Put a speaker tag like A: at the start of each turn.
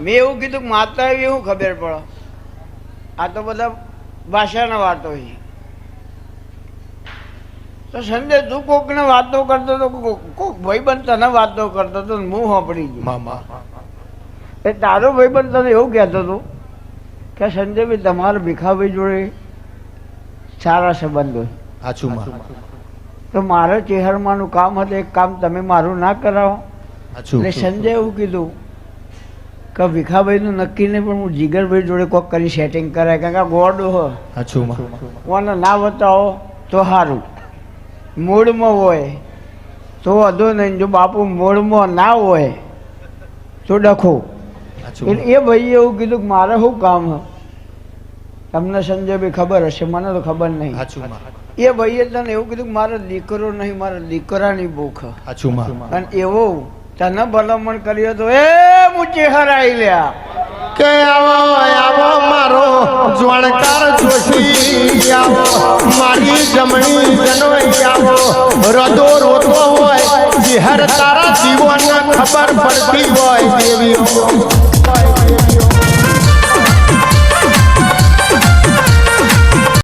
A: મેં એવું કીધું કે માતા એવી શું ખબર પડે, આ તો બધા ભાષાના વાતો છે. તો સંજય તું કોકને વાતો કરતો હતો, કોક ભાઈબંધ તને વાતો કરતો હતો, હું સાંભળી ગયો. એ તારો ભાઈબંધ તને એવું કહેતો હતો કે સંજયભાઈ તમારા ભીખાભાઈ જોડે સારા સંબંધ હોય. તો મારે ચેહરમાનું કામ હતું, એક કામ તમે મારું ના કરાવો. એટલે સંજય એવું કીધું કે ભીખાભાઈનું નક્કી નહીં, પણ હું જીગરભાઈ જોડે કોક કરી સેટિંગ કરાય, કારણ કે ગોડો હો કોને ના બતાવો તો સારું. મૂળમાં હોય તો વધુ નહીં, જો બાપુ મૂળમાં ના હોય તો ડખો. એટલે એ ભાઈએ એવું કીધું કે મારે શું કામ હ, તમને સંજયભાઈ ખબર હશે, મને તો ખબર નહીં. એ ભાઈએ તને એવું કીધું કે મારો દીકરો નહીં, મારા દીકરાની ભૂખ. અને એવો તને ભલામણ કર્યો તો એ મૂચી હરાઈ લ્યા
B: કે આવો આવો મારો જ્વાળકાર જોશી, આવો મારી જમણી જનોઈ, આવો રદો રોતો હોય હર તારા જીવન ખબર પડતી હોય દેવી.